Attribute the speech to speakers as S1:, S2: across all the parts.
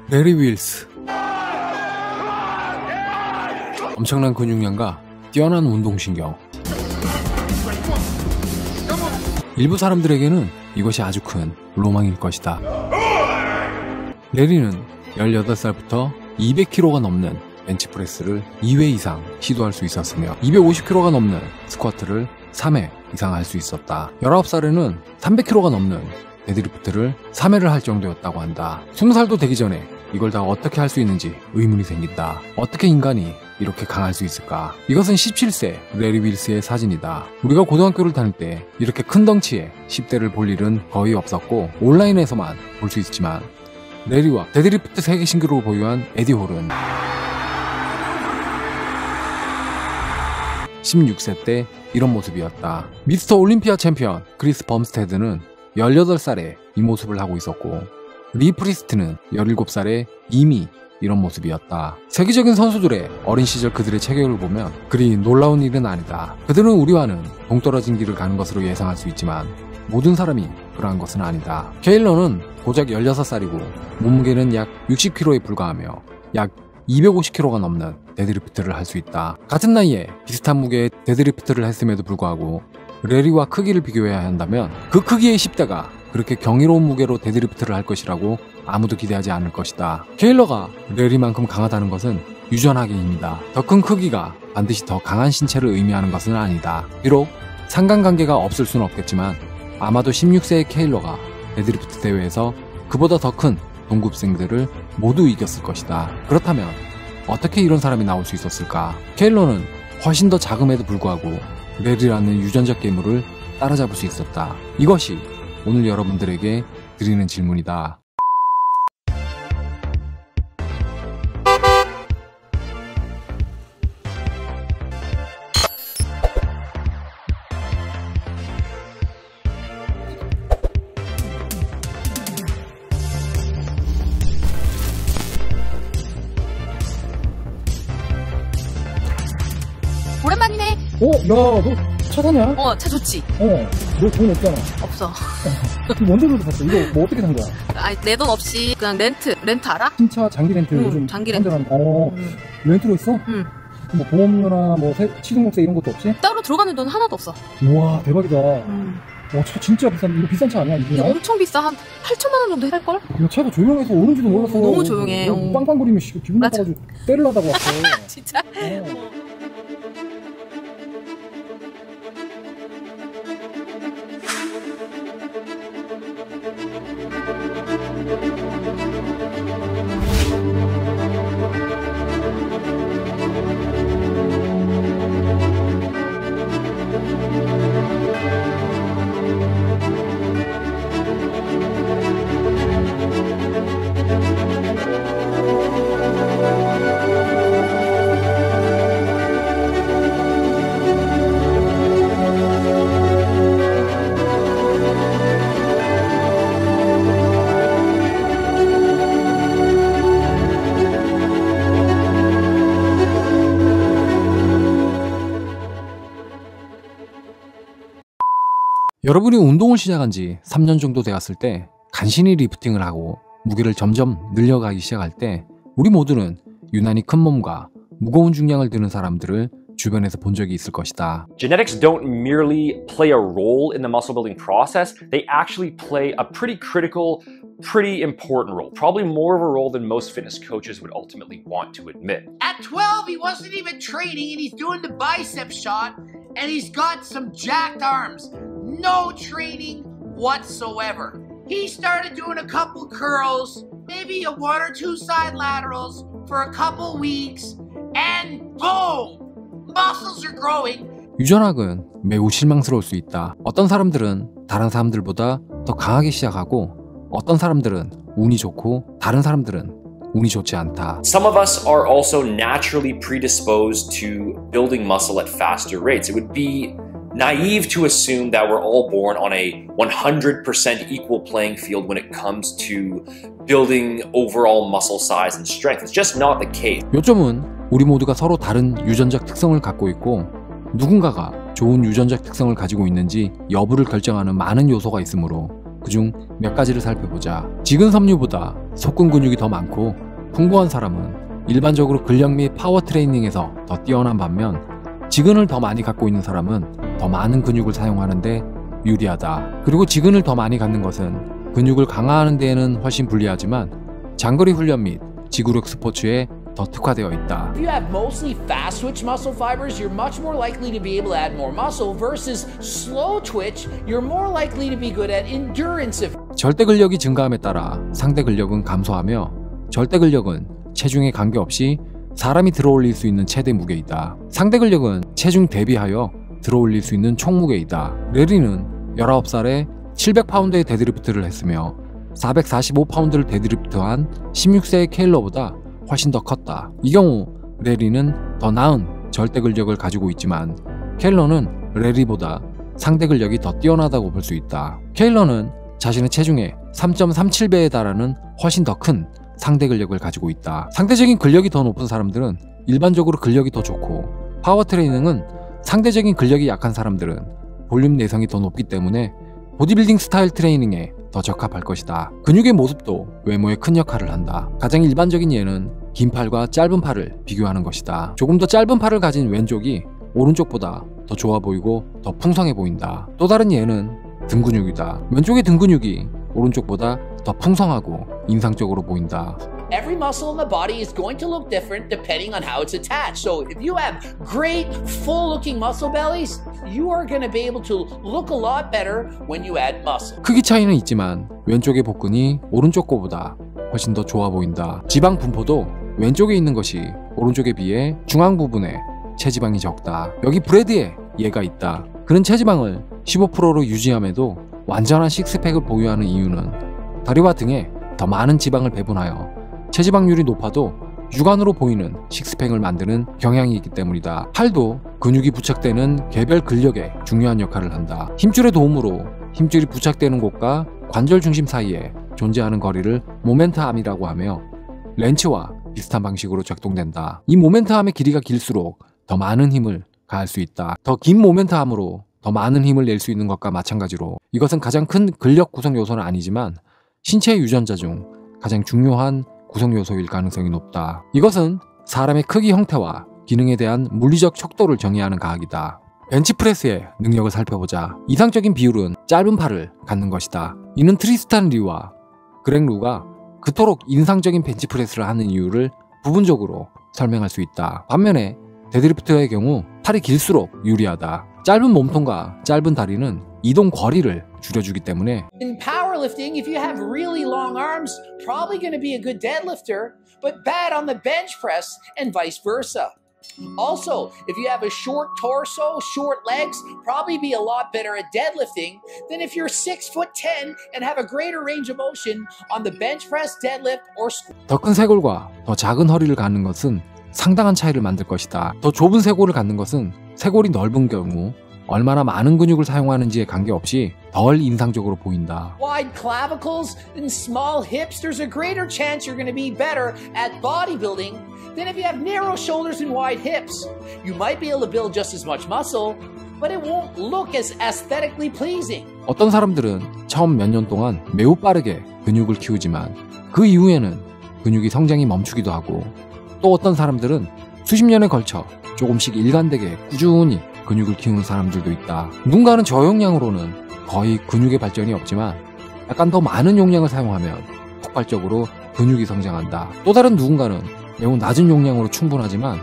S1: 레리 윌스. 엄청난 근육량과 뛰어난 운동신경. 일부 사람들에게는 이것이 아주 큰 로망일 것이다. 레리는 18살부터 200kg가 넘는 벤치프레스를 2회 이상 시도할 수 있었으며 250kg가 넘는 스쿼트를 3회 이상 할 수 있었다. 19살에는 300kg가 넘는 데드리프트를 3회를 할 정도였다고 한다. 20살도 되기 전에 이걸 다 어떻게 할 수 있는지 의문이 생긴다. 어떻게 인간이 이렇게 강할 수 있을까? 이것은 17세 레리 윌스의 사진이다. 우리가 고등학교를 다닐 때 이렇게 큰 덩치의 10대를 볼 일은 거의 없었고 온라인에서만 볼 수 있지만 레리와 데드리프트 세계 신기록을 보유한 에디 홀은 16세 때 이런 모습이었다. 미스터 올림피아 챔피언 크리스 범스테드는 18살에 이 모습을 하고 있었고 리 프리스트는 17살에 이미 이런 모습이었다. 세계적인 선수들의 어린 시절 그들의 체격을 보면 그리 놀라운 일은 아니다. 그들은 우리와는 동떨어진 길을 가는 것으로 예상할 수 있지만 모든 사람이 그러한 것은 아니다. 케일러는 고작 16살이고 몸무게는 약 60kg에 불과하며 약 250kg가 넘는 데드리프트를 할 수 있다. 같은 나이에 비슷한 무게의 데드리프트를 했음에도 불구하고 레리와 크기를 비교해야 한다면 그 크기의 10대가 그렇게 경이로운 무게로 데드리프트를 할 것이라고 아무도 기대하지 않을 것이다. 케일러가 레리만큼 강하다는 것은 유전학의입니다. 더 큰 크기가 반드시 더 강한 신체를 의미하는 것은 아니다. 비록 상관관계가 없을 수는 없겠지만 아마도 16세의 케일러가 데드리프트 대회에서 그보다 더 큰 동급생들을 모두 이겼을 것이다. 그렇다면 어떻게 이런 사람이 나올 수 있었을까? 케일러는 훨씬 더 작음에도 불구하고 레리라는 유전적 괴물을 따라잡을 수 있었다. 이것이 오늘 여러분들에게 드리는 질문이다.
S2: 오랜만이네.
S3: 야, 너 차 사냐?
S2: 차 좋지.
S3: 너 돈 없잖아.
S2: 없어.
S3: 지금 원대로도 샀어. 이거 뭐 어떻게 산 거야?
S2: 아니, 내 돈 없이 그냥 렌트 알아?
S3: 신차 장기 렌트 요즘
S2: 장기 렌트.
S3: 렌트로 했어?
S2: 응.
S3: 뭐 보험료나 뭐 취등록세 이런 것도 없이?
S2: 따로 들어가는 돈 하나도 없어.
S3: 우와, 대박이다. 와, 차 진짜 비싼, 이거 비싼 차 아니야?
S2: 이거 엄청 비싸. 한 8천만 원 정도 할걸?
S3: 야, 차가 조용해서 오는지도 몰랐어.
S2: 너무 조용해.
S3: 빵빵거리면 기분 나빠가지고 때리려다가 왔어.
S2: 진짜?
S1: 여러분이 운동을 시작한 지 3년 정도 되었을 때 간신히 리프팅을 하고 무게를 점점 늘려가기 시작할 때 우리 모두는 유난히 큰 몸과 무거운 중량을 드는 사람들을 주변에서 본 적이 있을 것이다.
S4: Genetics don't merely play a role in the muscle building process, they actually play a pretty critical, pretty important role. Probably more of a role than most fitness coaches would ultimately want to admit.
S5: At 12, he wasn't even training and he's doing the bicep shot and he's got some jacked arms. No training whatsoever. He started doing a couple curls, maybe a 1 or 2 side laterals for a couple weeks, and boom! Muscles are growing.
S1: 유전학은 매우 실망스러울 수 있다. 어떤 사람들은 다른 사람들보다 더 강하게 시작하고 어떤 사람들은 운이 좋고 다른 사람들은 운이 좋지 않다.
S4: Some of us are also naturally predisposed to building muscle at faster rates. It would be naive to assume that we're all born on a 100% equal playing field when it comes to building overall muscle size and strength. It's just not the case.
S1: 요점은 우리 모두가 서로 다른 유전적 특성을 갖고 있고 누군가가 좋은 유전적 특성을 가지고 있는지 여부를 결정하는 많은 요소가 있으므로 그중 몇 가지를 살펴보자. 직은 섬유보다 속근 근육이 더 많고 풍부한 사람은 일반적으로 근력 및 파워 트레이닝에서 더 뛰어난 반면 직근을 더 많이 갖고 있는 사람은 더 많은 근육을 사용하는데 유리하다. 그리고 직근을 더 많이 갖는 것은 근육을 강화하는 데에는 훨씬 불리하지만 장거리 훈련 및 지구력 스포츠에 더 특화되어 있다.
S6: If you have mostly fast twitch muscle fibers, you're much more likely to be able to add more muscle versus slow twitch, you're more likely to be good at endurance.
S1: 절대 근력이 증가함에 따라 상대 근력은 감소하며 절대 근력은 체중에 관계없이 사람이 들어올릴 수 있는 최대 무게이다. 상대 근력은 체중 대비하여 들어올릴 수 있는 총무게이다. 레리는 19살에 700파운드의 데드리프트를 했으며 445파운드를 데드리프트한 16세의 케일러보다 훨씬 더 컸다. 이 경우 레리는 더 나은 절대 근력을 가지고 있지만 케일러는 레리보다 상대 근력이 더 뛰어나다고 볼 수 있다. 케일러는 자신의 체중의 3.37배에 달하는 훨씬 더 큰 상대 근력을 가지고 있다. 상대적인 근력이 더 높은 사람들은 일반적으로 근력이 더 좋고 파워 트레이닝은 상대적인 근력이 약한 사람들은 볼륨 내성이 더 높기 때문에 보디빌딩 스타일 트레이닝에 더 적합할 것이다. 근육의 모습도 외모에 큰 역할을 한다. 가장 일반적인 예는 긴 팔과 짧은 팔을 비교하는 것이다. 조금 더 짧은 팔을 가진 왼쪽이 오른쪽보다 더 좋아 보이고 더 풍성해 보인다. 또 다른 예는 등 근육이다. 왼쪽의 등 근육이 오른쪽보다 더 풍성하고 인상적으로 보인다.
S6: Every muscle in the body is going to look different depending on how it's attached. So if you have great full-looking muscle bellies, you are going to be able to look a lot better when you add muscle.
S1: 크기 차이는 있지만 왼쪽의 복근이 오른쪽 거보다 훨씬 더 좋아 보인다. 지방 분포도 왼쪽에 있는 것이 오른쪽에 비해 중앙 부분에 체지방이 적다. 여기 브래드의 예가 있다. 그는 체지방을 15%로 유지함에도 완전한 식스팩을 보유하는 이유는 다리와 등에 더 많은 지방을 배분하여 체지방률이 높아도 육안으로 보이는 식스팩을 만드는 경향이 있기 때문이다. 팔도 근육이 부착되는 개별 근력에 중요한 역할을 한다. 힘줄의 도움으로 힘줄이 부착되는 곳과 관절 중심 사이에 존재하는 거리를 모멘트암이라고 하며 렌치와 비슷한 방식으로 작동된다. 이 모멘트암의 길이가 길수록 더 많은 힘을 가할 수 있다. 더 긴 모멘트암으로 더 많은 힘을 낼 수 있는 것과 마찬가지로 이것은 가장 큰 근력 구성 요소는 아니지만 신체의 유전자 중 가장 중요한 구성 요소일 가능성이 높다. 이것은 사람의 크기 형태와 기능에 대한 물리적 척도를 정의하는 과학이다. 벤치프레스의 능력을 살펴보자. 이상적인 비율은 짧은 팔을 갖는 것이다. 이는 트리스탄 리와 그렉 루가 그토록 인상적인 벤치프레스를 하는 이유를 부분적으로 설명할 수 있다. 반면에 데드리프트의 경우 팔이 길수록 유리하다. 짧은 몸통과 짧은 다리는 이동 거리를 줄여주기 때문에
S6: In powerlifting, if you have really long arms, probably going to be a good deadlifter, but bad on the bench press and vice versa. Also, if you have a short torso, short legs, probably be a lot better at deadlifting than if you're 6'10" and have a greater range of motion on the bench press, deadlift, or squat.
S1: 더 큰 쇄골과 더 작은 허리를 갖는 것은 상당한 차이를 만들 것이다. 더 좁은 쇄골을 갖는 것은 쇄골이 넓은 경우 얼마나 많은 근육을 사용하는지에 관계없이 덜 인상적으로 보인다.
S6: Wide clavicles and small hips, there's a greater chance you're going to be better at bodybuilding than if you have narrow shoulders and wide hips. You might be able to build just as much muscle, but it won't look as aesthetically pleasing.
S1: 어떤 사람들은 처음 몇 년 동안 매우 빠르게 근육을 키우지만 그 이후에는 근육이 성장이 멈추기도 하고 또 어떤 사람들은 수십 년에 걸쳐 조금씩 일관되게 꾸준히 근육을 키우는 사람들도 있다. 누군가는 저용량으로는 거의 근육의 발전이 없지만 약간 더 많은 용량을 사용하면 폭발적으로 근육이 성장한다. 또 다른 누군가는 매우 낮은 용량으로 충분하지만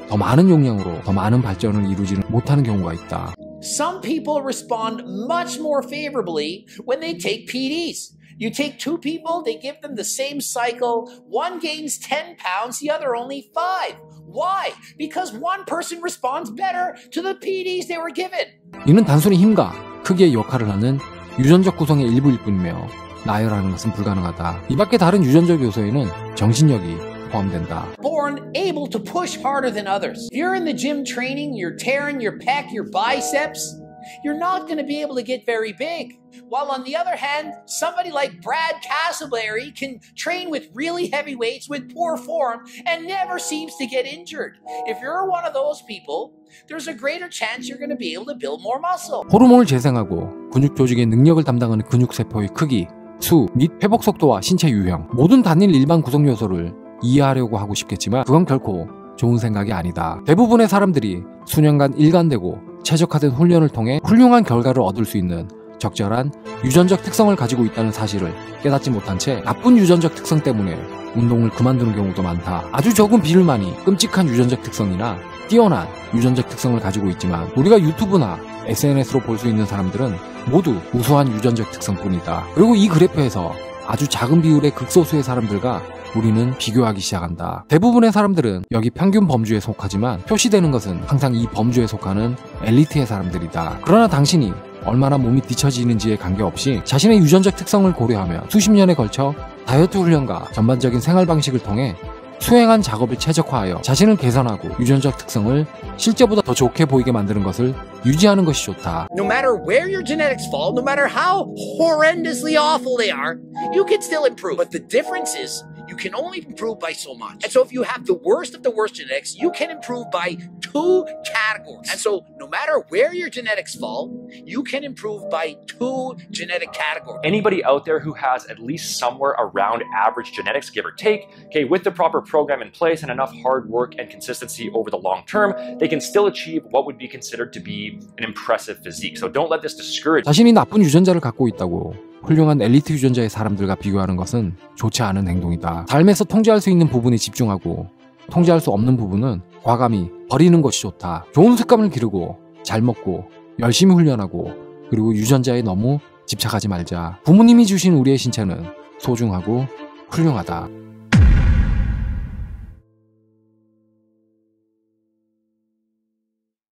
S1: 더 많은 용량으로 더 많은 발전을 이루지는 못하는 경우가 있다.
S6: Some people respond much more favorably when they take PDs. You take two people, they give them the same cycle. One gains 10 pounds, the other only 5. Why? Because one person responds better to the PDs they were given.
S1: 이는 단순히 힘과 크기의 역할을 하는 유전적 구성의 일부일 뿐이며 나열하는 것은 불가능하다. 이 밖에 다른 유전적 요소에는 정신력이 포함된다.
S6: Born able to push harder than others. If you're in the gym training, you're tearing your pec, your biceps, you're not going to be able to get very big. While on the other hand, somebody like Brad Castleberry can train with really heavy weights with poor form and never seems to get injured. If you're one of those people, there's a greater chance you're going to be able to build more muscle.
S1: 호르몬을 재생하고 근육 조직의 능력을 담당하는 근육세포의 크기, 수 및 회복 속도와 신체 유형, 모든 단일 일반 구성 요소를 이해하려고 하고 싶겠지만 그건 결코 좋은 생각이 아니다. 대부분의 사람들이 수년간 일관되고 최적화된 훈련을 통해 훌륭한 결과를 얻을 수 있는 적절한 유전적 특성을 가지고 있다는 사실을 깨닫지 못한 채 나쁜 유전적 특성 때문에 운동을 그만두는 경우도 많다. 아주 적은 비율만이 끔찍한 유전적 특성이나 뛰어난 유전적 특성을 가지고 있지만 우리가 유튜브나 SNS로 볼 수 있는 사람들은 모두 우수한 유전적 특성뿐이다. 그리고 이 그래프에서 아주 작은 비율의 극소수의 사람들과 우리는 비교하기 시작한다. 대부분의 사람들은 여기 평균 범주에 속하지만 표시되는 것은 항상 이 범주에 속하는 엘리트의 사람들이다. 그러나 당신이 얼마나 몸이 뒤처지는지에 관계없이 자신의 유전적 특성을 고려하며 수십 년에 걸쳐 다이어트 훈련과 전반적인 생활 방식을 통해 수행한 작업을 최적화하여 자신을 개선하고 유전적 특성을 실제보다 더 좋게 보이게 만드는 것을 유지하는 것이 좋다.
S6: No matter where your genetics fall, no matter how horrendously awful they are, you can still improve. But the difference is, you can only improve by so much. And so if you have the worst of the worst genetics, you can improve by 2 categories. And so no matter where your genetics fall, you can improve by 2 genetic categories.
S4: Anybody out there who has at least somewhere around average genetics, give or take, okay, with the proper program in place and enough hard work and consistency over the long term, they can still achieve what would be considered to be an impressive physique. So don't let this discourage you.
S1: 자신이 나쁜 유전자를 갖고 있다고 훌륭한 엘리트 유전자의 사람들과 비교하는 것은 좋지 않은 행동이다. 삶에서 통제할 수 있는 부분에 집중하고 통제할 수 없는 부분은 과감히 버리는 것이 좋다. 좋은 습관을 기르고 잘 먹고 열심히 훈련하고 그리고 유전자에 너무 집착하지 말자. 부모님이 주신 우리의 신체는 소중하고 훌륭하다.